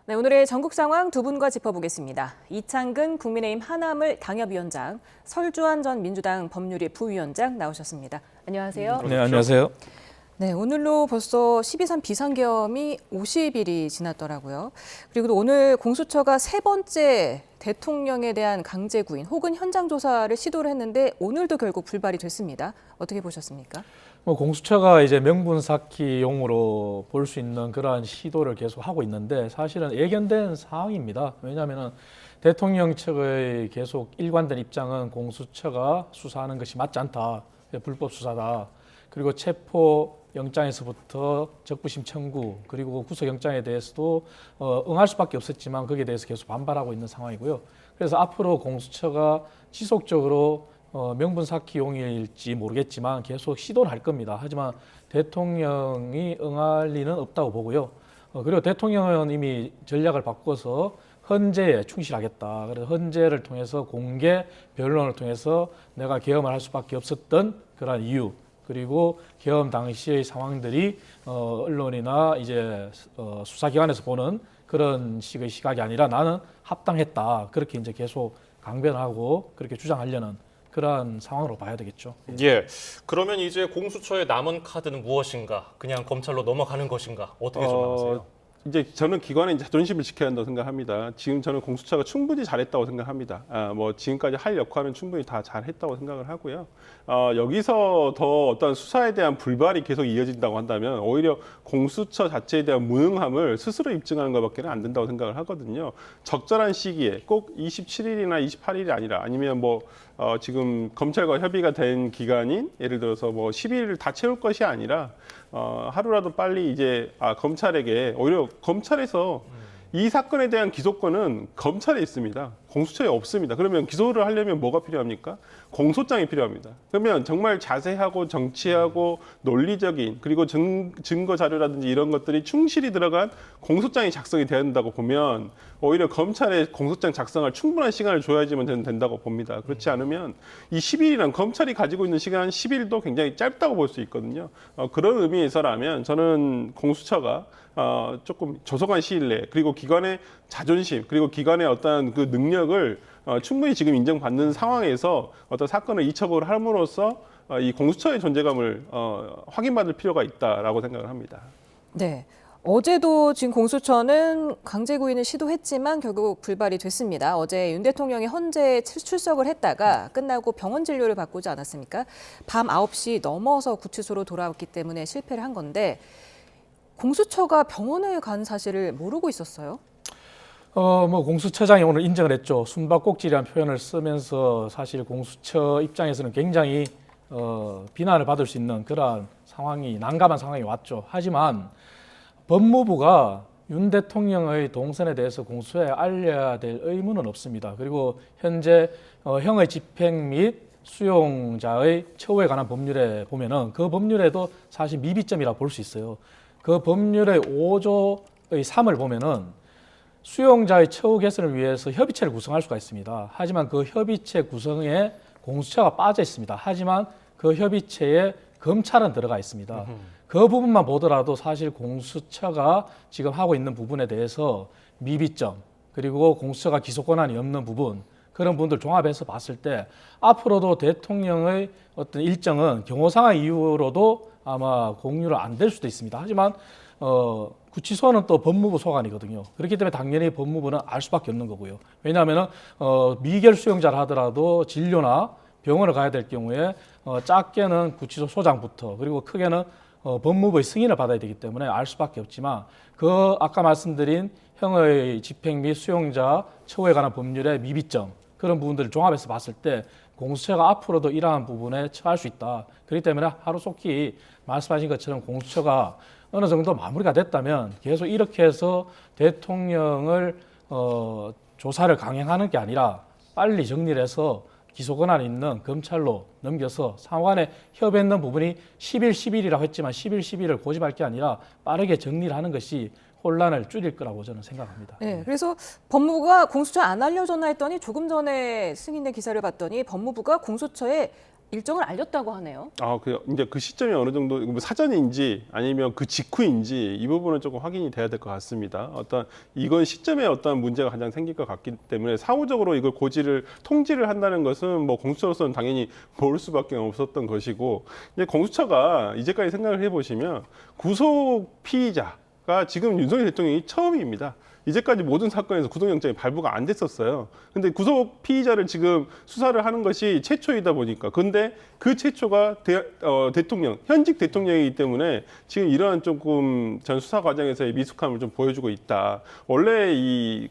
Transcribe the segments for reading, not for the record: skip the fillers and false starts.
네, 오늘의 전국 상황 두 분과 짚어보겠습니다. 이창근 국민의힘 하남을 당협위원장, 설주환 전 민주당 법률위 부위원장 나오셨습니다. 안녕하세요. 네, 안녕하세요. 네, 오늘로 벌써 12.3 비상계엄이 50일이 지났더라고요. 그리고 또 오늘 공수처가 세 번째 대통령에 대한 강제 구인 혹은 현장 조사를 시도를 했는데 오늘도 결국 불발이 됐습니다. 어떻게 보셨습니까? 공수처가 이제 명분 쌓기용으로 볼 수 있는 그러한 시도를 계속 하고 있는데 사실은 예견된 상황입니다. 왜냐하면 대통령 측의 계속 일관된 입장은 공수처가 수사하는 것이 맞지 않다, 불법 수사다. 그리고 체포 영장에서부터 적부심 청구 그리고 구속영장에 대해서도 응할 수밖에 없었지만 거기에 대해서 계속 반발하고 있는 상황이고요. 그래서 앞으로 공수처가 지속적으로 명분 쌓기용일지 모르겠지만 계속 시도를 할 겁니다. 하지만 대통령이 응할 리는 없다고 보고요. 그리고 대통령은 이미 전략을 바꿔서 헌재에 충실하겠다. 그래서 헌재를 통해서 공개 변론을 통해서 내가 계엄을 할 수밖에 없었던 그런 이유, 그리고 계엄 당시의 상황들이 언론이나 이제 수사기관에서 보는 그런 식의 시각이 아니라 나는 합당했다. 그렇게 이제 계속 강변하고 그렇게 주장하려는 그러한 상황으로 봐야 되겠죠. 예. 그러면 이제 공수처의 남은 카드는 무엇인가? 그냥 검찰로 넘어가는 것인가? 어떻게 전망하세요? 이제 저는 기관의 자존심을 지켜야 한다고 생각합니다. 지금 저는 공수처가 충분히 잘했다고 생각합니다. 뭐 지금까지 할 역할은 충분히 다 잘했다고 생각을 하고요. 여기서 더 어떤 수사에 대한 불발이 계속 이어진다고 한다면 오히려 공수처 자체에 대한 무능함을 스스로 입증하는 것밖에 안 된다고 생각을 하거든요. 적절한 시기에 꼭 27일이나 28일이 아니라 아니면 뭐 지금 검찰과 협의가 된 기간인 예를 들어서 뭐 10일을 다 채울 것이 아니라 하루라도 빨리 이제 검찰에게 오히려 검찰에서 이 사건에 대한 기소권은 검찰에 있습니다. 공수처에 없습니다. 그러면 기소를 하려면 뭐가 필요합니까? 공소장이 필요합니다. 그러면 정말 자세하고 정치하고 논리적인 그리고 증거 자료라든지 이런 것들이 충실히 들어간 공소장이 작성이 돼야 된다고 보면 오히려 검찰에 공소장 작성할 충분한 시간을 줘야지만 저는 된다고 봅니다. 그렇지 않으면 이 10일이란 검찰이 가지고 있는 시간 10일도 굉장히 짧다고 볼 수 있거든요. 그런 의미에서라면 저는 공수처가 조금 조속한 시일 내에 그리고 기관의 자존심 그리고 기관의 어떤 그 능력을 충분히 지금 인정받는 상황에서 어떤 사건을 이첩을 함으로써 이 공수처의 존재감을 확인받을 필요가 있다라고 생각을 합니다. 네. 어제도 지금 공수처는 강제 구인을 시도했지만 결국 불발이 됐습니다. 어제 윤 대통령이 헌재에 출석을 했다가 끝나고 병원 진료를 받고지 않았습니까? 밤 9시 넘어서 구치소로 돌아왔기 때문에 실패를 한 건데 공수처가 병원에 간 사실을 모르고 있었어요? 뭐 공수처장이 오늘 인정을 했죠. 숨바꼭질이라는 표현을 쓰면서 사실 공수처 입장에서는 굉장히 비난을 받을 수 있는 그러한 상황이 난감한 상황이 왔죠. 하지만 법무부가 윤 대통령의 동선에 대해서 공수처에 알려야 될 의무는 없습니다. 그리고 현재 형의 집행 및 수용자의 처우에 관한 법률에 보면은 그 법률에도 사실 미비점이라 볼 수 있어요. 그 법률의 5조의 3을 보면은 수용자의 처우 개선을 위해서 협의체를 구성할 수가 있습니다. 하지만 그 협의체 구성에 공수처가 빠져 있습니다. 하지만 그 협의체에 검찰은 들어가 있습니다. 그 부분만 보더라도 사실 공수처가 지금 하고 있는 부분에 대해서 미비점 그리고 공수처가 기소 권한이 없는 부분 그런 분들 종합해서 봤을 때 앞으로도 대통령의 어떤 일정은 경호상의 이유로도 아마 공유를 안 될 수도 있습니다. 하지만 구치소는 또 법무부 소관이거든요. 그렇기 때문에 당연히 법무부는 알 수밖에 없는 거고요. 왜냐하면 미결 수용자를 하더라도 진료나 병원을 가야 될 경우에 작게는 구치소 소장부터 그리고 크게는 법무부의 승인을 받아야 되기 때문에 알 수밖에 없지만 그 아까 말씀드린 형의 집행 및 수용자 처우에 관한 법률의 미비점 그런 부분들을 종합해서 봤을 때 공수처가 앞으로도 이러한 부분에 처할 수 있다. 그렇기 때문에 하루속히 말씀하신 것처럼 공수처가 어느 정도 마무리가 됐다면 계속 이렇게 해서 대통령을 조사를 강행하는 게 아니라 빨리 정리를 해서 기소 권한이 있는 검찰로 넘겨서 상호간에 협의했는 부분이 10일, 10일이라고 했지만 10일, 10일을 고집할 게 아니라 빠르게 정리를 하는 것이 혼란을 줄일 거라고 저는 생각합니다. 네, 그래서 법무부가 공수처 안 알려줬나 했더니 조금 전에 승인된 기사를 봤더니 법무부가 공수처에 일정을 알렸다고 하네요. 이제 그 시점이 어느 정도 뭐 사전인지 아니면 그 직후인지 이 부분은 조금 확인이 돼야 될 것 같습니다. 이건 시점에 어떤 문제가 가장 생길 것 같기 때문에 사후적으로 이걸 통지를 한다는 것은 뭐 공수처로서는 당연히 모를 수밖에 없었던 것이고, 이제 공수처가 이제까지 생각을 해보시면 구속 피의자가 지금 윤석열 대통령이 처음입니다. 이제까지 모든 사건에서 구속영장이 발부가 안 됐었어요. 근데 구속 피의자를 지금 수사를 하는 것이 최초이다 보니까. 근데 그 최초가 대통령, 현직 대통령이기 때문에 지금 이러한 조금 전 수사 과정에서의 미숙함을 좀 보여주고 있다. 원래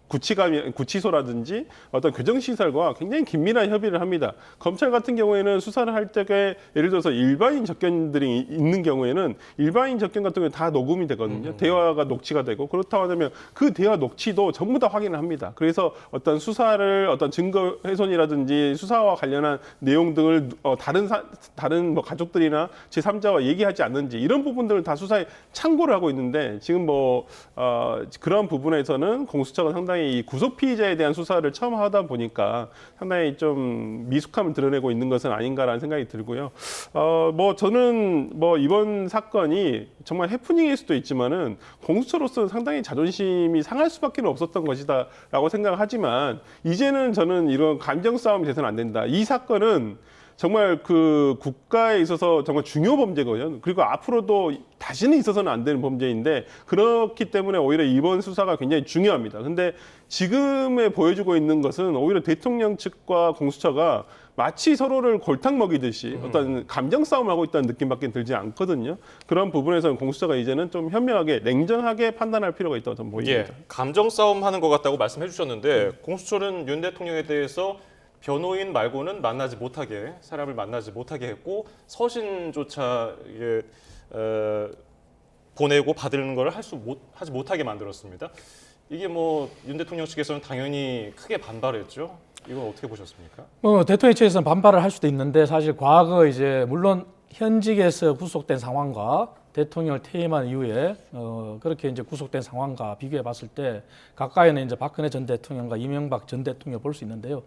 구치소라든지 어떤 교정시설과 굉장히 긴밀한 협의를 합니다. 검찰 같은 경우에는 수사를 할 때 예를 들어서 일반인 접견들이 있는 경우에는 일반인 접견 같은 경우는 다 녹음이 되거든요. 대화가 녹취가 되고, 그렇다고 하면 그 대화 녹취도 전부 다 확인을 합니다. 그래서 어떤 수사를 어떤 증거 훼손이라든지 수사와 관련한 내용 등을 다른 뭐 가족들이나 제3자와 얘기하지 않는지 이런 부분들을 다 수사에 참고를 하고 있는데, 지금 그런 부분에서는 공수처가 상당히 이 구속 피의자에 대한 수사를 처음 하다 보니까 상당히 좀 미숙함을 드러내고 있는 것은 아닌가라는 생각이 들고요. 저는 이번 사건이 정말 해프닝일 수도 있지만은 공수처로서는 상당히 자존심이 상할 수밖에 없었던 것이다라고 생각을 하지만, 이제는 저는 이런 감정 싸움이 돼서는 안 된다. 이 사건은 정말 그 국가에 있어서 정말 중요 범죄거든요. 그리고 앞으로도 다시는 있어서는 안 되는 범죄인데, 그렇기 때문에 오히려 이번 수사가 굉장히 중요합니다. 근데 지금에 보여주고 있는 것은 오히려 대통령 측과 공수처가 마치 서로를 골탕 먹이듯이 어떤 감정 싸움을 하고 있다는 느낌밖에 들지 않거든요. 그런 부분에서는 공수처가 이제는 좀 현명하게 냉정하게 판단할 필요가 있다고 저는 보입니다. 예, 감정 싸움 하는 것 같다고 말씀해 주셨는데 공수처는 윤 대통령에 대해서 변호인 말고는 사람을 만나지 못하게 했고, 서신조차 보내고 받는 걸 하지 못하게 만들었습니다. 이게 윤 대통령 측에서는 당연히 크게 반발했죠. 이건 어떻게 보셨습니까? 대통령 측에서는 반발을 할 수도 있는데, 사실 과거 물론 현직에서 구속된 상황과 대통령을 퇴임한 이후에 그렇게 이제 구속된 상황과 비교해 봤을 때 가까이는 이제 박근혜 전 대통령과 이명박 전 대통령 볼 수 있는데요.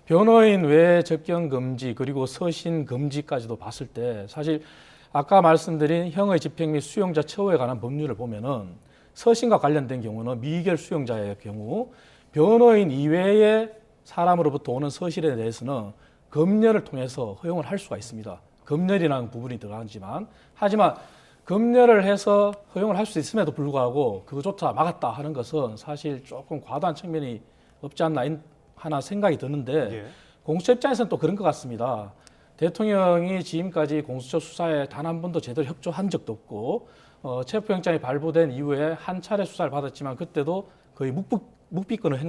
변호인 외 접견 금지 그리고 서신 금지까지도 봤을 때, 사실 아까 말씀드린 형의 집행 및 수용자 처우에 관한 법률을 보면은 서신과 관련된 경우는 미결 수용자의 경우 변호인 이외의 사람으로부터 오는 서신에 대해서는 검열을 통해서 허용을 할 수가 있습니다. 검열이라는 부분이 들어가지만, 하지만 검열을 해서 허용을 할 수 있음에도 불구하고 그것조차 막았다 하는 것은 사실 조금 과도한 측면이 없지 않나 하나 생각이 드는데, 예. 공수처 입장에서는 또 그런 것 같습니다. 대통령이 지금까지 공수처 수사에 단 한 번도 제대로 협조한 적도 없고, 체포영장이 발부된 이후에 한 차례 수사를 받았지만 그때도 거의 묵비권을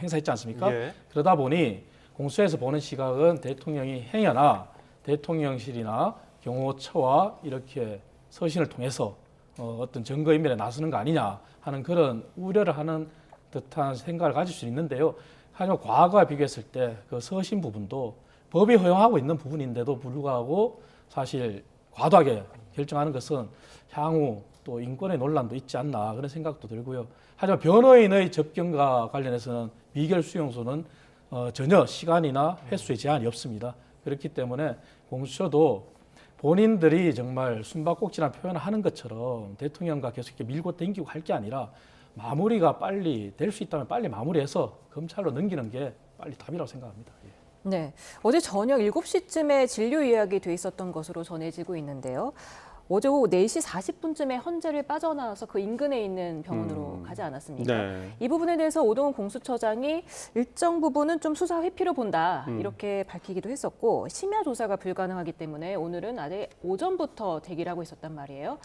행사했지 않습니까? 예. 그러다 보니 공수처에서 보는 시각은 대통령이 행여나 대통령실이나 경호처와 이렇게 서신을 통해서 어떤 증거인멸에 나서는 거 아니냐 하는 그런 우려를 하는 듯한 생각을 가질 수 있는데요. 하지만 과거와 비교했을 때 그 서신 부분도 법이 허용하고 있는 부분인데도 불구하고 사실 과도하게 결정하는 것은 향후 또 인권의 논란도 있지 않나 그런 생각도 들고요. 하지만 변호인의 접견과 관련해서는 미결 수용소는 전혀 시간이나 횟수의 제한이 없습니다. 그렇기 때문에 공수처도 본인들이 정말 숨바꼭질한 표현을 하는 것처럼 대통령과 계속 이렇게 밀고 당기고 할 게 아니라 마무리가 빨리 될 수 있다면 빨리 마무리해서 검찰로 넘기는 게 빨리 답이라고 생각합니다. 예. 네, 어제 저녁 7시쯤에 진료 예약이 돼 있었던 것으로 전해지고 있는데요. 어제 오후 4시 40분쯤에 헌재를 빠져나와서 그 인근에 있는 병원으로 가지 않았습니까? 네. 이 부분에 대해서 오동훈 공수처장이 일정 부분은 좀 수사 회피로 본다 이렇게 밝히기도 했었고, 심야 조사가 불가능하기 때문에 오늘은 아예 오전부터 대기를 하고 있었단 말이에요.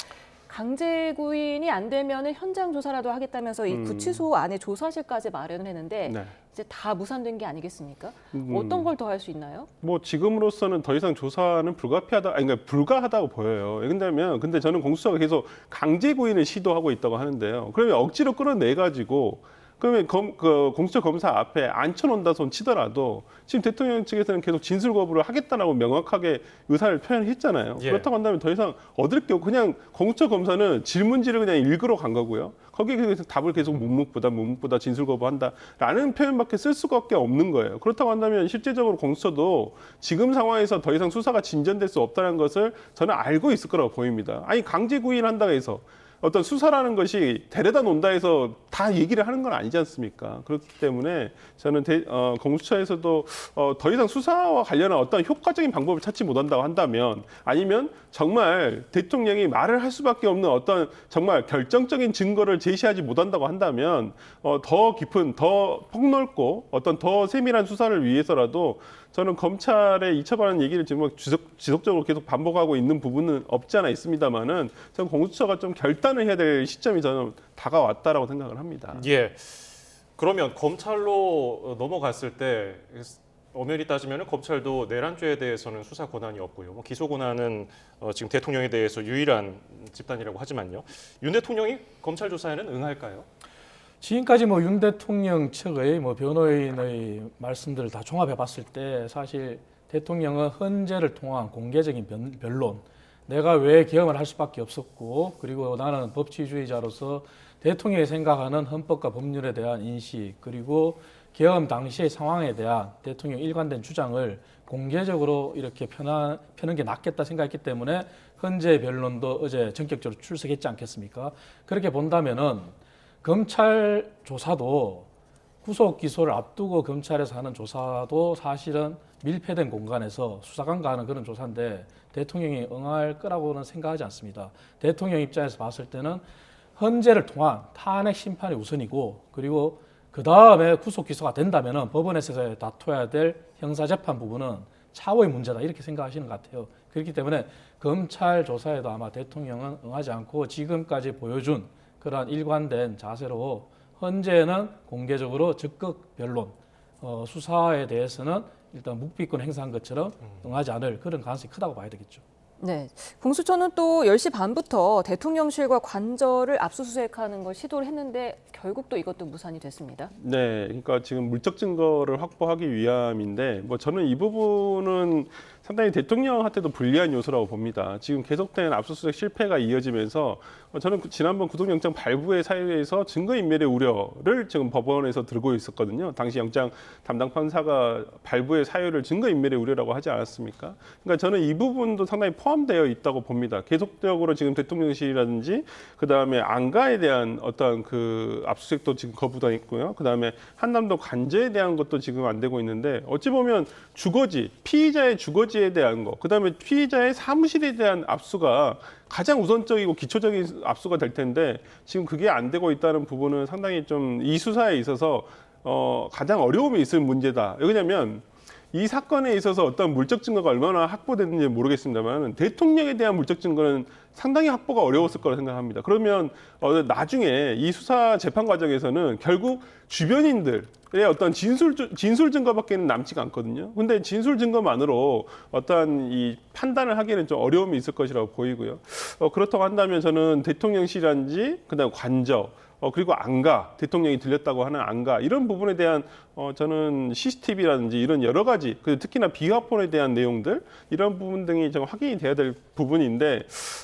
강제 구인이 안 되면 현장 조사라도 하겠다면서 이 구치소 안에 조사실까지 마련을 했는데 네. 이제 다 무산된 게 아니겠습니까? 어떤 걸 더 할 수 있나요? 지금으로서는 더 이상 조사는 그러니까 불가하다고 보여요. 근데 저는 공수처가 계속 강제 구인을 시도하고 있다고 하는데요. 그러면 억지로 끌어내 가지고 그러면 그 공수처 검사 앞에 앉혀놓는다 손 치더라도 지금 대통령 측에서는 계속 진술 거부를 하겠다라고 명확하게 의사를 표현했잖아요. 예. 그렇다고 한다면 더 이상 얻을 게 없고 그냥 공수처 검사는 질문지를 그냥 읽으러 간 거고요. 거기에 그래서 답을 계속 묵묵부답 진술 거부한다라는 표현밖에 쓸 수밖에 없는 거예요. 그렇다고 한다면 실제적으로 공수처도 지금 상황에서 더 이상 수사가 진전될 수 없다는 것을 저는 알고 있을 거라고 보입니다. 아니 강제 구인한다고 해서 어떤 수사라는 것이 데려다 놓는다 해서 다 얘기를 하는 건 아니지 않습니까? 그렇기 때문에 저는 공수처에서도 더 이상 수사와 관련한 어떤 효과적인 방법을 찾지 못한다고 한다면 아니면 정말 대통령이 말을 할 수밖에 없는 어떤 정말 결정적인 증거를 제시하지 못한다고 한다면 더 깊은, 더 폭넓고 어떤 더 세밀한 수사를 위해서라도 저는 검찰의 이처벌하는 얘기를 지금 지속적으로 계속 반복하고 있는 부분은 없지 않아 있습니다만은 저는 공수처가 좀 결단을 해야 될 시점이 저는 다가왔다라고 생각을 합니다. 예. 그러면 검찰로 넘어갔을 때 엄연히 따지면 검찰도 내란죄에 대해서는 수사 권한이 없고요. 뭐 기소 권한은 지금 대통령에 대해서 유일한 집단이라고 하지만요. 윤 대통령이 검찰 조사에는 응할까요? 지금까지 뭐 윤 대통령 측의 뭐 변호인의 말씀들을 다 종합해 봤을 때 사실 대통령은 헌재를 통한 공개적인 변론, 내가 왜 계엄을 할 수밖에 없었고, 그리고 나는 법치주의자로서 대통령이 생각하는 헌법과 법률에 대한 인식, 그리고 계엄 당시의 상황에 대한 대통령 일관된 주장을 공개적으로 이렇게 펴는 게 낫겠다 생각했기 때문에 헌재 변론도 어제 전격적으로 출석했지 않겠습니까? 그렇게 본다면은 검찰 조사도 구속 기소를 앞두고 검찰에서 하는 조사도 사실은 밀폐된 공간에서 수사관과 하는 그런 조사인데 대통령이 응할 거라고는 생각하지 않습니다. 대통령 입장에서 봤을 때는 헌재를 통한 탄핵 심판이 우선이고, 그리고 그 다음에 구속 기소가 된다면은 법원에서 다퉈야 될 형사 재판 부분은 차후의 문제다 이렇게 생각하시는 것 같아요. 그렇기 때문에 검찰 조사에도 아마 대통령은 응하지 않고 지금까지 보여준 그러한 일관된 자세로 헌재는 공개적으로 적극 변론, 수사에 대해서는 일단 묵비권 행사한 것처럼 응하지 않을 그런 가능성이 크다고 봐야 되겠죠. 네, 공수처는 또 10시 반부터 대통령실과 관저를 압수수색하는 걸 시도를 했는데 결국 또 이것도 무산이 됐습니다. 네, 그러니까 지금 물적 증거를 확보하기 위함인데 뭐 저는 이 부분은 상당히 대통령한테도 불리한 요소라고 봅니다. 지금 계속된 압수수색 실패가 이어지면서 저는 지난번 구속영장 발부의 사유에서 증거인멸의 우려를 지금 법원에서 들고 있었거든요. 당시 영장 담당 판사가 발부의 사유를 증거인멸의 우려라고 하지 않았습니까? 그러니까 저는 이 부분도 상당히 포함되어 있다고 봅니다. 계속적으로 지금 대통령실이라든지 그다음에 안가에 대한 어떤 그 압수수색도 지금 거부당했고요. 그다음에 한남도 관저에 대한 것도 지금 안 되고 있는데 어찌 보면 주거지, 피의자의 주거지에 대한 거, 그다음에 피의자의 사무실에 대한 압수가 가장 우선적이고 기초적인 압수가 될 텐데 지금 그게 안 되고 있다는 부분은 상당히 좀 이 수사에 있어서 가장 어려움이 있을 문제다. 왜냐하면 이 사건에 있어서 어떤 물적 증거가 얼마나 확보됐는지 모르겠습니다만 대통령에 대한 물적 증거는 상당히 확보가 어려웠을 거라 생각합니다. 그러면 나중에 이 수사 재판 과정에서는 결국 주변인들의 어떤 진술 증거밖에는 남지가 않거든요. 근데 진술 증거만으로 어떤 이 판단을 하기에는 좀 어려움이 있을 것이라고 보이고요. 그렇다고 한다면 저는 대통령실이란지 그다음 관저 그리고 안가, 대통령이 들렸다고 하는 안가 이런 부분에 대한 저는 CCTV라든지 이런 여러 가지 특히나 비화폰에 대한 내용들 이런 부분 등이 좀 확인이 돼야 될 부분인데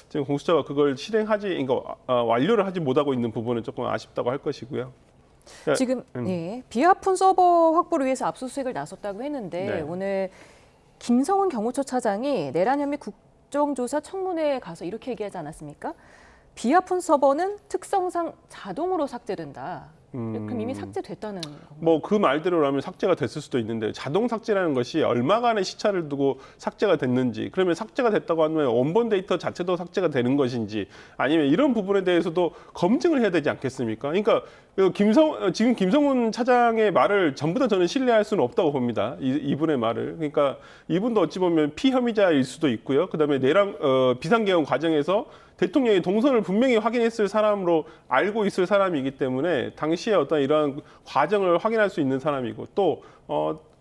지금 공수처가 그걸 그러니까 완료를 하지 못하고 있는 부분은 조금 아쉽다고 할 것이고요. 지금 예, 비화폰 서버 확보를 위해서 압수수색을 나섰다고 했는데 네. 오늘 김성훈 경호처 차장이 내란 혐의 국정조사 청문회에 가서 이렇게 얘기하지 않았습니까? 비화폰 서버는 특성상 자동으로 삭제된다. 그럼 이미 삭제됐다는 건가요? 뭐 그 말대로라면 삭제가 됐을 수도 있는데 자동 삭제라는 것이 얼마간의 시차를 두고 삭제가 됐는지 그러면 삭제가 됐다고 하면 원본 데이터 자체도 삭제가 되는 것인지 아니면 이런 부분에 대해서도 검증을 해야 되지 않겠습니까? 그러니까 지금 김성훈 차장의 말을 전부 다 저는 신뢰할 수는 없다고 봅니다. 이분의 말을. 그러니까 이분도 어찌 보면 피혐의자일 수도 있고요. 그다음에 비상계엄 과정에서 대통령의 동선을 분명히 확인했을 사람으로 알고 있을 사람이기 때문에 당시에 어떤 이러한 과정을 확인할 수 있는 사람이고 또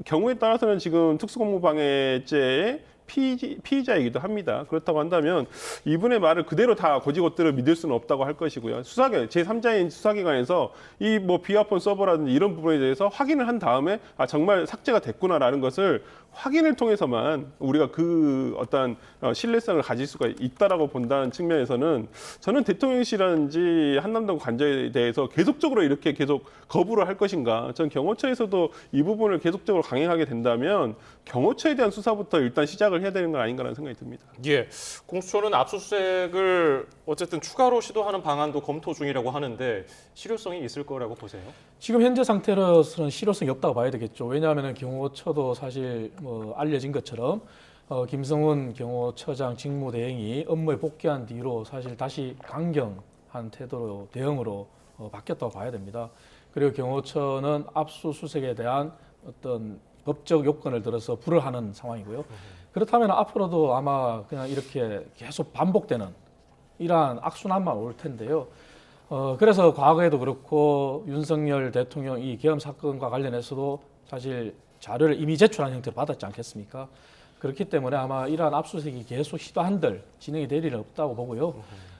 경우에 따라서는 지금 특수공무방해죄에 피의자이기도 합니다. 그렇다고 한다면 이분의 말을 그대로 다 고지고대로 믿을 수는 없다고 할 것이고요. 제3자인 수사기관에서 이 뭐 비화폰 서버라든지 이런 부분에 대해서 확인을 한 다음에 정말 삭제가 됐구나라는 것을 확인을 통해서만 우리가 그 어떤 신뢰성을 가질 수가 있다라고 본다는 측면에서는 저는 대통령실이라든지 한남동 관저에 대해서 계속적으로 이렇게 계속 거부를 할 것인가. 전 경호처에서도 이 부분을 계속적으로 강행하게 된다면 경호처에 대한 수사부터 일단 시작을 해야 되는 건 아닌가라는 생각이 듭니다. 예, 공수처는 압수수색을 어쨌든 추가로 시도하는 방안도 검토 중이라고 하는데 실효성이 있을 거라고 보세요? 지금 현재 상태로서는 실효성이 없다고 봐야 되겠죠. 왜냐하면 경호처도 사실 뭐 알려진 것처럼 김성훈 경호처장 직무대행이 업무에 복귀한 뒤로 사실 다시 강경한 태도로 대응으로 바뀌었다고 봐야 됩니다. 그리고 경호처는 압수수색에 대한 어떤 법적 요건을 들어서 불을 하는 상황이고요. 그렇다면 앞으로도 아마 그냥 이렇게 계속 반복되는 이러한 악순환만 올 텐데요. 그래서 과거에도 그렇고 윤석열 대통령 이 계엄 사건과 관련해서도 사실 자료를 이미 제출한 형태로 받았지 않겠습니까? 그렇기 때문에 아마 이러한 압수수색이 계속 시도한들 진행이 될 일은 없다고 보고요.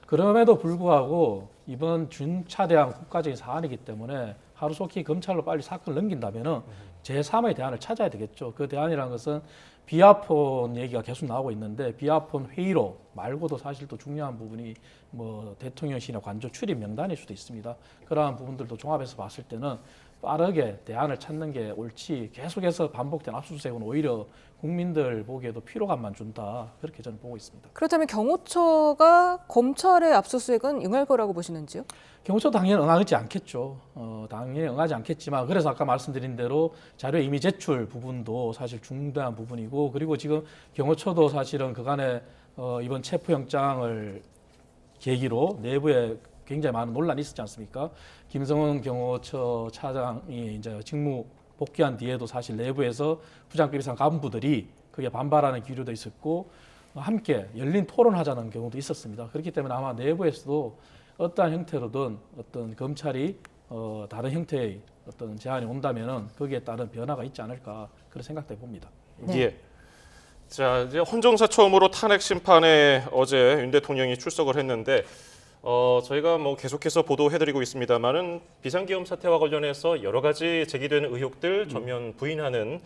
그럼에도 불구하고 이번 준차대한 국가적인 사안이기 때문에 하루속히 검찰로 빨리 사건을 넘긴다면은 제3의 대안을 찾아야 되겠죠. 그 대안이라는 것은 비화폰 얘기가 계속 나오고 있는데 비화폰 회의로 말고도 사실 또 중요한 부분이 뭐 대통령실이나 관저 출입 명단일 수도 있습니다. 그러한 부분들도 종합해서 봤을 때는 빠르게 대안을 찾는 게 옳지 계속해서 반복된 압수수색은 오히려 국민들 보기에도 피로감만 준다. 그렇게 저는 보고 있습니다. 그렇다면 경호처가 검찰의 압수수색은 응할 거라고 보시는지요? 경호처 당연히 응하지 않겠죠. 당연히 응하지 않겠지만 그래서 아까 말씀드린 대로 자료 이미 제출 부분도 사실 중대한 부분이고 그리고 지금 경호처도 사실은 그간에 이번 체포영장을 계기로 내부에 굉장히 많은 논란이 있었지 않습니까? 김성훈 경호처 차장이 이제 직무 복귀한 뒤에도 사실 내부에서 부장급이상 간부들이 그게 반발하는 기류도 있었고 함께 열린 토론하자는 경우도 있었습니다. 그렇기 때문에 아마 내부에서도 어떠한 형태로든 어떤 검찰이 다른 형태의 어떤 제안이 온다면은 거기에 따른 변화가 있지 않을까 그런 생각도 해봅니다. 네. 예. 자, 이제 헌정사 처음으로 탄핵 심판에 어제 윤 대통령이 출석을 했는데 저희가 뭐 계속해서 보도해드리고 있습니다만은 비상계엄 사태와 관련해서 여러 가지 제기되는 의혹들 전면 부인하는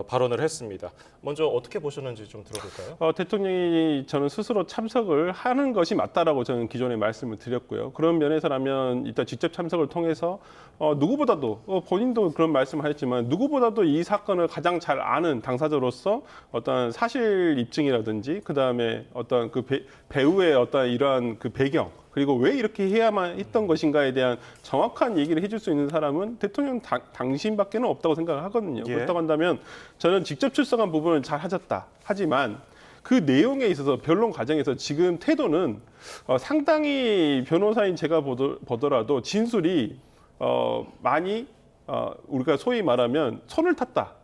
발언을 했습니다. 먼저 어떻게 보셨는지 좀 들어볼까요? 대통령이 저는 스스로 참석을 하는 것이 맞다라고 저는 기존에 말씀을 드렸고요. 그런 면에서라면 일단 직접 참석을 통해서 누구보다도 본인도 그런 말씀을 하셨지만 누구보다도 이 사건을 가장 잘 아는 당사자로서 어떤 사실 입증이라든지 그 다음에 어떤 그 배우의 어떤 이러한 그 배경 그리고 왜 이렇게 해야만 했던 것인가에 대한 정확한 얘기를 해줄 수 있는 사람은 대통령 당신밖에는 없다고 생각을 하거든요. 예. 그렇다고 한다면 저는 직접 출석한 부분은 잘 하셨다. 하지만 그 내용에 있어서 변론 과정에서 지금 태도는 상당히 변호사인 제가 보더라도 진술이 많이 우리가 소위 말하면 손을 탔다.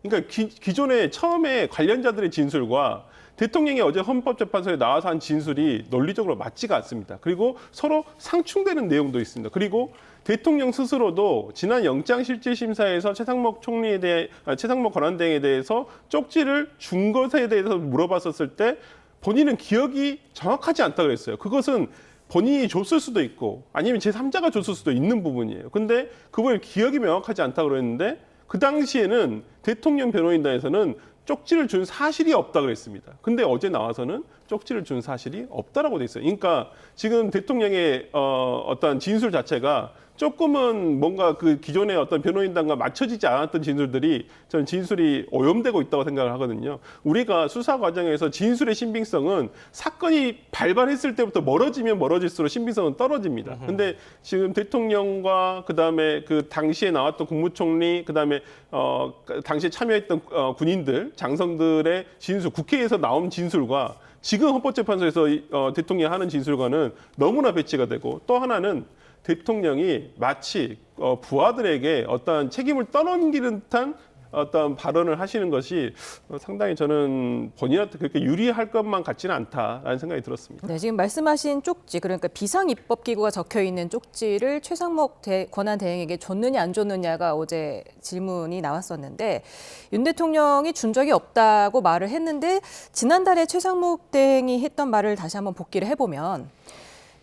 그러니까 기존에 처음에 관련자들의 진술과 대통령이 어제 헌법재판소에 나와서 한 진술이 논리적으로 맞지가 않습니다. 그리고 서로 상충되는 내용도 있습니다. 그리고 대통령 스스로도 지난 영장실질심사에서 최상목 권한대행에 대해서 쪽지를 준 것에 대해서 물어봤었을 때 본인은 기억이 정확하지 않다고 그랬어요. 그것은 본인이 줬을 수도 있고 아니면 제3자가 줬을 수도 있는 부분이에요. 근데 그걸 기억이 명확하지 않다고 그랬는데 그 당시에는 대통령 변호인단에서는 쪽지를 준 사실이 없다 그랬습니다. 근데 어제 나와서는 쪽지를 준 사실이 없다라고 돼 있어요. 그러니까 지금 대통령의 어떤 진술 자체가 조금은 뭔가 그 기존의 어떤 변호인단과 맞춰지지 않았던 진술들이 저는 진술이 오염되고 있다고 생각을 하거든요. 우리가 수사 과정에서 진술의 신빙성은 사건이 발발했을 때부터 멀어지면 멀어질수록 신빙성은 떨어집니다. 근데 지금 대통령과 그다음에 그 당시에 나왔던 국무총리 그다음에 당시에 참여했던 군인들 장성들의 진술, 국회에서 나온 진술과 지금 헌법재판소에서 대통령이 하는 진술과는 너무나 배치가 되고 또 하나는 대통령이 마치 부하들에게 어떤 책임을 떠넘기는 듯한 어떤 발언을 하시는 것이 상당히 저는 본인한테 그렇게 유리할 것만 같지는 않다라는 생각이 들었습니다. 네, 지금 말씀하신 쪽지, 그러니까 비상입법기구가 적혀 있는 쪽지를 최상목 권한대행에게 줬느냐 안 줬느냐가 어제 질문이 나왔었는데 윤 대통령이 준 적이 없다고 말을 했는데 지난달에 최상목 대행이 했던 말을 다시 한번 복기를 해보면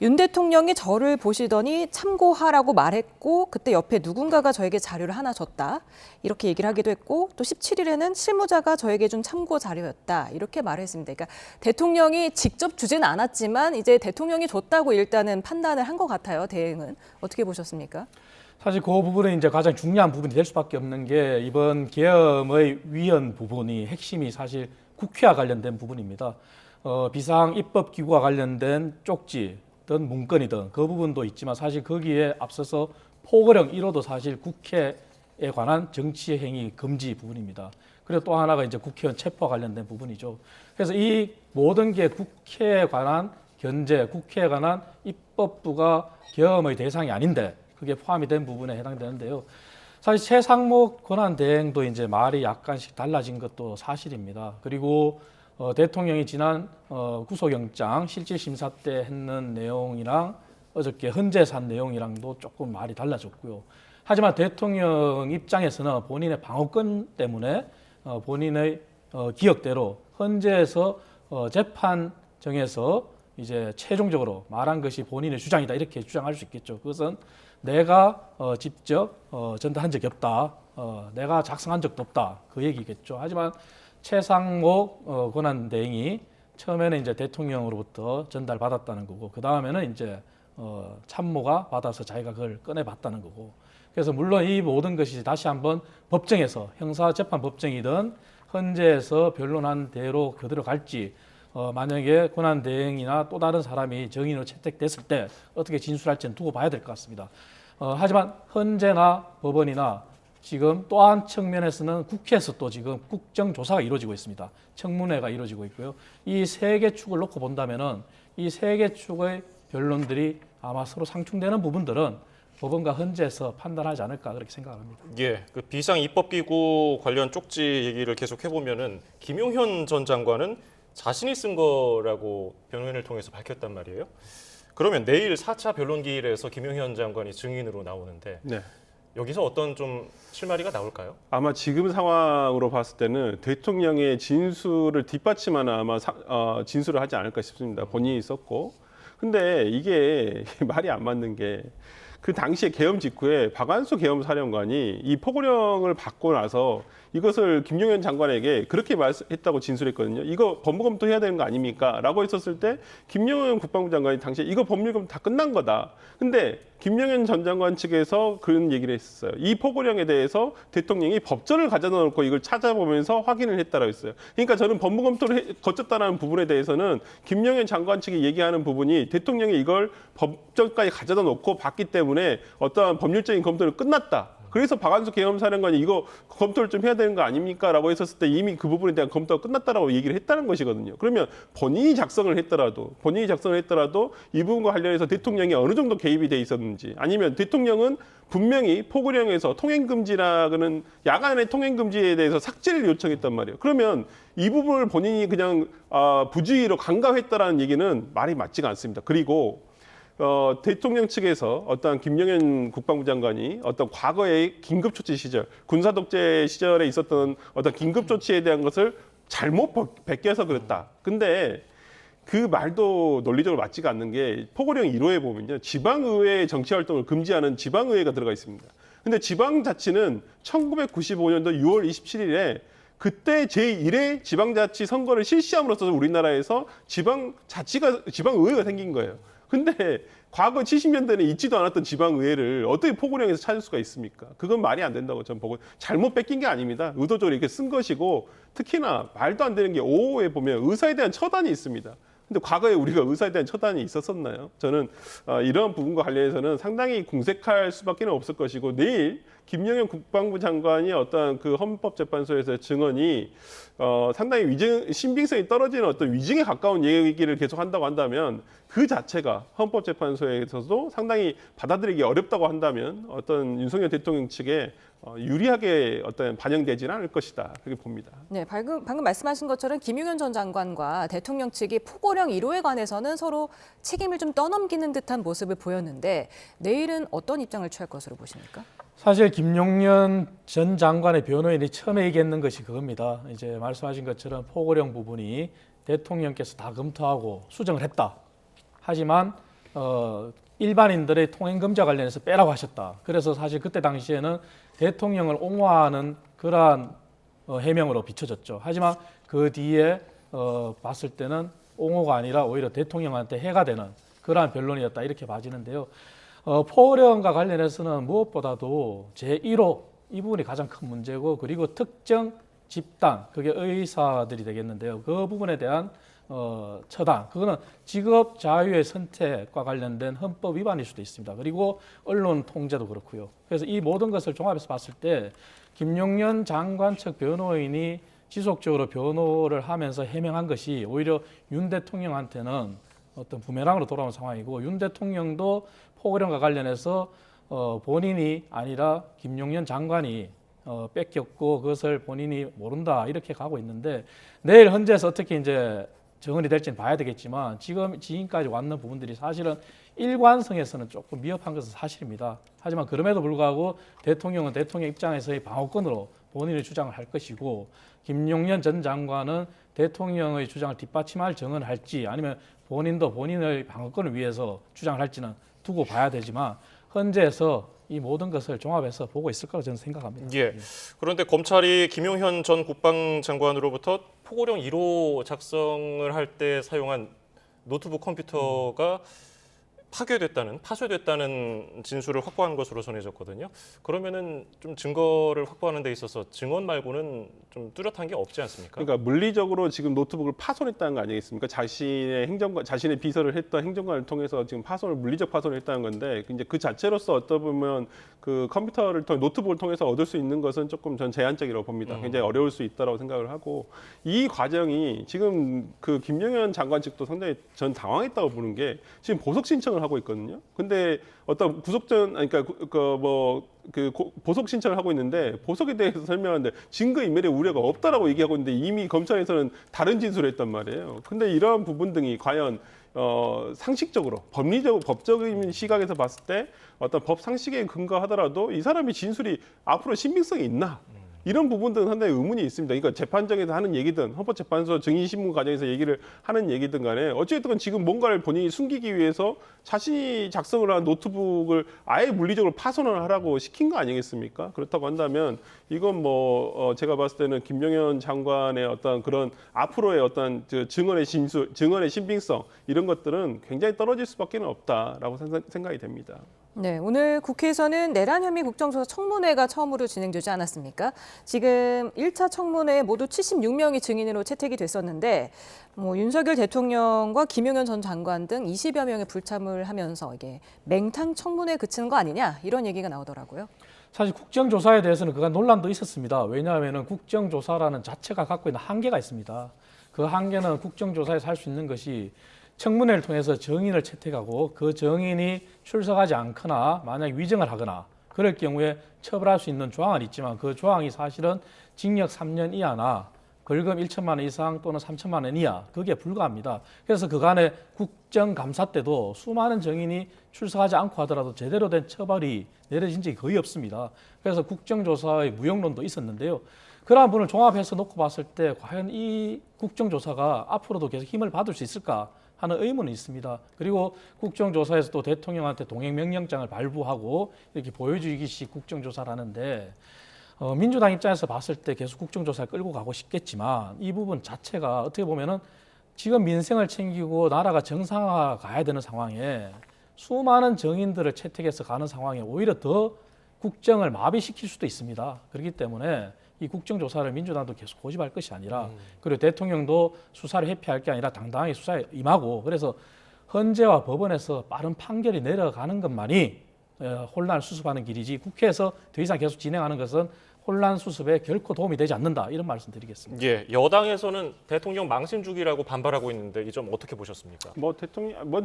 윤 대통령이 저를 보시더니 참고하라고 말했고 그때 옆에 누군가가 저에게 자료를 하나 줬다. 이렇게 얘기를 하기도 했고 또 17일에는 실무자가 저에게 준 참고 자료였다. 이렇게 말을 했습니다. 그러니까 대통령이 직접 주지는 않았지만 이제 대통령이 줬다고 일단은 판단을 한 것 같아요. 대행은. 어떻게 보셨습니까? 사실 그 부분은 이제 가장 중요한 부분이 될 수밖에 없는 게 이번 계엄의 위헌 부분이 핵심이 사실 국회와 관련된 부분입니다. 비상입법기구와 관련된 쪽지 든 문건이든 그 부분도 있지만 사실 거기에 앞서서 포고령 1호도 사실 국회에 관한 정치 행위 금지 부분입니다. 그리고 또 하나가 이제 국회의원 체포와 관련된 부분이죠. 그래서 이 모든 게 국회에 관한 견제, 국회에 관한 입법부가 계엄의 대상이 아닌데 그게 포함이 된 부분에 해당되는데요. 사실 최상목 권한대행도 이제 말이 약간씩 달라진 것도 사실입니다. 그리고 대통령이 지난 구속영장 실질심사 때 했는 내용이랑 어저께 헌재산 내용이랑도 조금 말이 달라졌고요. 하지만 대통령 입장에서는 본인의 방어권 때문에 본인의 기억대로 헌재에서 재판정에서 이제 최종적으로 말한 것이 본인의 주장이다 이렇게 주장할 수 있겠죠. 그것은 내가 직접 전달한 적이 없다. 내가 작성한 적도 없다. 그 얘기겠죠. 하지만 최상목 권한대행이 처음에는 이제 대통령으로부터 전달받았다는 거고 그 다음에는 이제 참모가 받아서 자기가 그걸 꺼내봤다는 거고 그래서 물론 이 모든 것이 다시 한번 법정에서 형사재판법정이든 헌재에서 변론한 대로 그대로 갈지 만약에 권한대행이나 또 다른 사람이 정인으로 채택됐을 때 어떻게 진술할지는 두고 봐야 될 것 같습니다. 하지만 헌재나 법원이나 지금 또 한 측면에서는 국회에서 또 지금 국정조사가 이루어지고 있습니다. 청문회가 이루어지고 있고요. 이 세 개 축을 놓고 본다면은 이 세 개 축의 변론들이 아마 서로 상충되는 부분들은 법원과 헌재에서 판단하지 않을까 그렇게 생각합니다. 예, 그 비상입법기구 관련 쪽지 얘기를 계속 해보면은 김용현 전 장관은 자신이 쓴 거라고 변호인을 통해서 밝혔단 말이에요. 그러면 내일 4차 변론기일에서 김용현 장관이 증인으로 나오는데 네. 여기서 어떤 좀 실마리가 나올까요? 아마 지금 상황으로 봤을 때는 대통령의 진술을 뒷받침하는 아마 진술을 하지 않을까 싶습니다. 본인이 썼고. 근데 이게 말이 안 맞는 게 그 당시에 계엄 직후에 박완수 계엄사령관이 이 포고령을 받고 나서 이것을 김용현 장관에게 그렇게 말했다고 진술했거든요. 이거 법무검토 해야 되는 거 아닙니까? 라고 했었을 때 김용현 국방부 장관이 당시에 이거 법률검토 다 끝난 거다. 근데 김용현 전 장관 측에서 그런 얘기를 했었어요. 이 포고령에 대해서 대통령이 법전을 가져다 놓고 이걸 찾아보면서 확인을 했다라고 했어요. 그러니까 저는 법무검토를 거쳤다는 부분에 대해서는 김용현 장관 측이 얘기하는 부분이 대통령이 이걸 법전까지 가져다 놓고 봤기 때문에 어떠한 법률적인 검토를 끝났다. 그래서 박완수 계엄사령관이 이거 검토를 좀 해야 되는 거 아닙니까? 라고 했었을 때 이미 그 부분에 대한 검토가 끝났다라고 얘기를 했다는 것이거든요. 그러면 본인이 작성을 했더라도 이 부분과 관련해서 대통령이 어느 정도 개입이 돼 있었는지 아니면 대통령은 분명히 포고령에서 통행금지라는 야간의 통행금지에 대해서 삭제를 요청했단 말이에요. 그러면 이 부분을 본인이 그냥 부주의로 간과했다라는 얘기는 말이 맞지가 않습니다. 그리고 대통령 측에서 어떤 김용현 국방부 장관이 어떤 과거의 긴급조치 시절, 군사독재 시절에 있었던 어떤 긴급조치에 대한 것을 잘못 베껴서 그랬다. 근데 그 말도 논리적으로 맞지가 않는 게 포고령 1호에 보면요. 지방의회의 정치활동을 금지하는 지방의회가 들어가 있습니다. 근데 지방자치는 1995년도 6월 27일에 그때 제1회 지방자치 선거를 실시함으로써 우리나라에서 지방의회가 생긴 거예요. 근데 과거 70년대는 있지도 않았던 지방의회를 어떻게 포고령에서 찾을 수가 있습니까? 그건 말이 안 된다고 저는 보고 잘못 뺏긴 게 아닙니다. 의도적으로 이렇게 쓴 것이고 특히나 말도 안 되는 게 5호에 보면 의사에 대한 처단이 있습니다. 근데 과거에 우리가 의사에 대한 처단이 있었었나요? 저는 이런 부분과 관련해서는 상당히 궁색할 수밖에 없을 것이고 내일 김영현 국방부 장관이 어떤 그 헌법재판소에서의 증언이 상당히 신빙성이 떨어지는 어떤 위증에 가까운 얘기를 계속 한다고 한다면 그 자체가 헌법재판소에서도 상당히 받아들이기 어렵다고 한다면 어떤 윤석열 대통령 측에 유리하게 어떤 반영되지는 않을 것이다 그렇게 봅니다. 네, 방금 말씀하신 것처럼 김용현 전 장관과 대통령 측이 포고령 1호에 관해서는 서로 책임을 좀 떠넘기는 듯한 모습을 보였는데 내일은 어떤 입장을 취할 것으로 보십니까? 사실 김용년 전 장관의 변호인이 처음에 얘기했는 것이 그겁니다. 이제 말씀하신 것처럼 포고령 부분이 대통령께서 다 검토하고 수정을 했다. 하지만 일반인들의 통행금지와 관련해서 빼라고 하셨다. 그래서 사실 그때 당시에는 대통령을 옹호하는 그러한 해명으로 비춰졌죠. 하지만 그 뒤에 봤을 때는 옹호가 아니라 오히려 대통령한테 해가 되는 그러한 변론이었다 이렇게 봐지는데요. 포고령과 관련해서는 무엇보다도 제1호 이 부분이 가장 큰 문제고 그리고 특정 집단 그게 의사들이 되겠는데요. 그 부분에 대한 처단 그거는 직업 자유의 선택과 관련된 헌법 위반일 수도 있습니다. 그리고 언론 통제도 그렇고요. 그래서 이 모든 것을 종합해서 봤을 때 김용년 장관 측 변호인이 지속적으로 변호를 하면서 해명한 것이 오히려 윤 대통령한테는 어떤 부메랑으로 돌아온 상황이고 윤 대통령도 포고령과 관련해서 본인이 아니라 김용년 장관이 뺏겼고 그것을 본인이 모른다 이렇게 가고 있는데 내일 헌재에서 어떻게 이제 정언이 될지는 봐야 되겠지만 지금까지 왔는 부분들이 사실은 일관성에서는 조금 미흡한 것은 사실입니다. 하지만 그럼에도 불구하고 대통령은 대통령 입장에서의 방어권으로 본인의 주장을 할 것이고 김용년 전 장관은 대통령의 주장을 뒷받침할 정언을 할지 아니면 본인도 본인의 방어권을 위해서 주장을 할지는 두고 봐야 되지만 헌재에서 이 모든 것을 종합해서 보고 있을 거라고 저는 생각합니다. 예. 그런데 검찰이 김용현 전 국방장관으로부터 포고령 1호 작성을 할 때 사용한 노트북 컴퓨터가 파쇄됐다는 진술을 확보한 것으로 전해졌거든요. 그러면은 좀 증거를 확보하는 데 있어서 증언 말고는 좀 뚜렷한 게 없지 않습니까? 그러니까 물리적으로 지금 노트북을 파손했다는 거 아니겠습니까? 자신의 비서를 했던 행정관을 통해서 지금 물리적 파손을 했다는 건데 이제 그 자체로서 어떤 보면 그 노트북을 통해서 얻을 수 있는 것은 조금 전 제한적이라고 봅니다. 굉장히 어려울 수 있다라고 생각을 하고 이 과정이 지금 그 김용현 장관 측도 상당히 전 당황했다고 보는 게 지금 보석 신청을 하고 있거든요. 근데 어떤 보석 신청을 하고 있는데 보석에 대해서 설명하는데 증거인멸의 우려가 없다라고 얘기하고 있는데 이미 검찰에서는 다른 진술을 했단 말이에요. 근데 이러한 부분 등이 과연 상식적으로 법적인 시각에서 봤을 때 어떤 법 상식에 근거하더라도 이 사람이 진술이 앞으로 신빙성이 있나? 이런 부분들은 상당히 의문이 있습니다. 그러니까 재판정에서 하는 얘기든 헌법재판소 증인신문 과정에서 얘기를 하는 얘기든 간에 어쨌든 지금 뭔가를 본인이 숨기기 위해서 자신이 작성을 한 노트북을 아예 물리적으로 파손을 하라고 시킨 거 아니겠습니까? 그렇다고 한다면 이건 제가 봤을 때는 김용현 장관의 어떤 그런 앞으로의 어떤 증언의 신빙성 이런 것들은 굉장히 떨어질 수밖에 없다라고 생각이 됩니다. 네, 오늘 국회에서는 내란 혐의 국정조사 청문회가 처음으로 진행되지 않았습니까? 지금 1차 청문회에 모두 76명이 증인으로 채택이 됐었는데 윤석열 대통령과 김용현 전 장관 등 20여 명이 불참을 하면서 이게 맹탕 청문회에 그치는 거 아니냐 이런 얘기가 나오더라고요. 사실 국정조사에 대해서는 그간 논란도 있었습니다. 왜냐하면 국정조사라는 자체가 갖고 있는 한계가 있습니다. 그 한계는 국정조사에서 할 수 있는 것이 청문회를 통해서 정인을 채택하고 그 정인이 출석하지 않거나 만약 위증을 하거나 그럴 경우에 처벌할 수 있는 조항은 있지만 그 조항이 사실은 징역 3년 이하나 벌금 1천만 원 이상 또는 3천만 원 이하 그게 불가합니다. 그래서 그간의 국정감사 때도 수많은 정인이 출석하지 않고 하더라도 제대로 된 처벌이 내려진 적이 거의 없습니다. 그래서 국정조사의 무용론도 있었는데요. 그러한 부분을 종합해서 놓고 봤을 때 과연 이 국정조사가 앞으로도 계속 힘을 받을 수 있을까 하는 의문이 있습니다. 그리고 국정조사에서 또 대통령한테 동행명령장을 발부하고 이렇게 보여주기식 국정조사를 하는데 민주당 입장에서 봤을 때 계속 국정조사를 끌고 가고 싶겠지만 이 부분 자체가 어떻게 보면은 지금 민생을 챙기고 나라가 정상화 가야 되는 상황에 수많은 정인들을 채택해서 가는 상황에 오히려 더 국정을 마비시킬 수도 있습니다. 그렇기 때문에 이 국정조사를 민주당도 계속 고집할 것이 아니라 그리고 대통령도 수사를 회피할 게 아니라 당당하게 수사에 임하고 그래서 헌재와 법원에서 빠른 판결이 내려가는 것만이 혼란을 수습하는 길이지 국회에서 더 이상 계속 진행하는 것은 혼란 수습에 결코 도움이 되지 않는다 이런 말씀드리겠습니다. 예, 여당에서는 대통령 망신 주기라고 반발하고 있는데 이 점 어떻게 보셨습니까?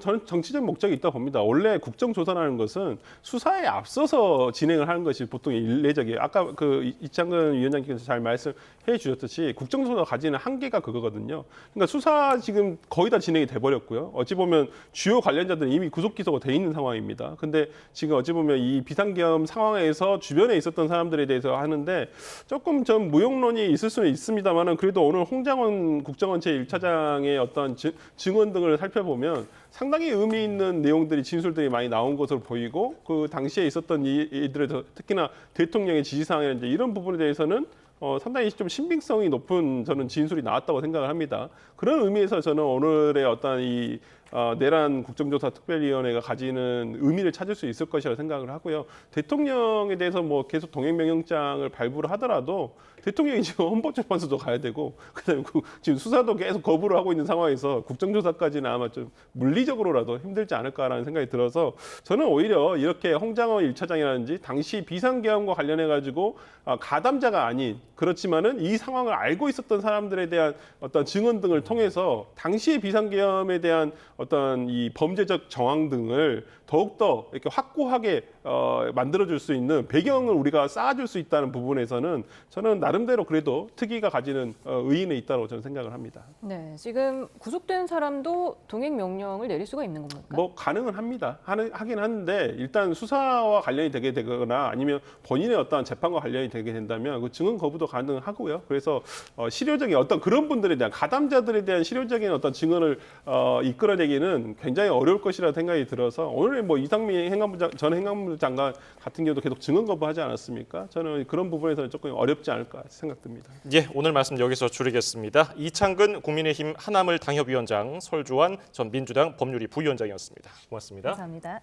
저는 정치적 목적이 있다 봅니다. 원래 국정조사라는 것은 수사에 앞서서 진행을 하는 것이 보통 일례적이에요. 아까 그 이창근 위원장께서 잘 말씀해 주셨듯이 국정조사가 가지는 한계가 그거거든요. 그러니까 수사 지금 거의 다 진행이 돼 버렸고요. 어찌 보면 주요 관련자들은 이미 구속 기소가 돼 있는 상황입니다. 근데 지금 어찌 보면 이 비상계엄 상황에서 주변에 있었던 사람들에 대해서 하는데 조금 좀 무용론이 있을 수는 있습니다만은 그래도 오늘 홍장원 국정원 제1차장의 어떤 증언 등을 살펴보면 상당히 의미 있는 내용들이 진술들이 많이 나온 것으로 보이고 그 당시에 있었던 이들에 특히나 대통령의 지시사항이나 이런 부분에 대해서는 상당히 좀 신빙성이 높은 저는 진술이 나왔다고 생각을 합니다. 그런 의미에서 저는 오늘의 어떤 이 내란 국정조사 특별위원회가 가지는 의미를 찾을 수 있을 것이라고 생각을 하고요. 대통령에 대해서 뭐 계속 동행명령장을 발부를 하더라도 대통령이 지금 헌법재판소도 가야 되고 그다음에 지금 수사도 계속 거부를 하고 있는 상황에서 국정조사까지는 아마 좀 물리적으로라도 힘들지 않을까라는 생각이 들어서 저는 오히려 이렇게 홍장원 1차장이라든지 당시 비상계엄과 관련해 가지고 가담자가 아닌 그렇지만은 이 상황을 알고 있었던 사람들에 대한 어떤 증언 등을 통해서 당시의 비상계엄에 대한 어떤 이 범죄적 정황 등을 더욱더 이렇게 확고하게 만들어줄 수 있는 배경을 우리가 쌓아줄 수 있다는 부분에서는 저는 나름대로 그래도 특위가 가지는 의의는 있다고 저는 생각을 합니다. 네, 지금 구속된 사람도 동행 명령을 내릴 수가 있는 겁니까? 뭐 가능은 합니다. 하긴 하는데 일단 수사와 관련이 되게 되거나 아니면 본인의 어떤 재판과 관련이 되게 된다면 그 증언 거부도 가능하고요. 그래서 실효적인 어떤 그런 분들에 대한 가담자들에 대한 실효적인 어떤 증언을 이끌어내기는 굉장히 어려울 것이라 생각이 들어서 오늘 뭐 이상민 전 행안부 장관 같은 경우도 계속 증언 거부하지 않았습니까? 저는 그런 부분에서는 조금 어렵지 않을까 생각됩니다. 예, 오늘 말씀 여기서 줄이겠습니다. 이창근 국민의힘 하남을 당협위원장, 설주환 전 민주당 법률위 부위원장이었습니다. 고맙습니다. 감사합니다.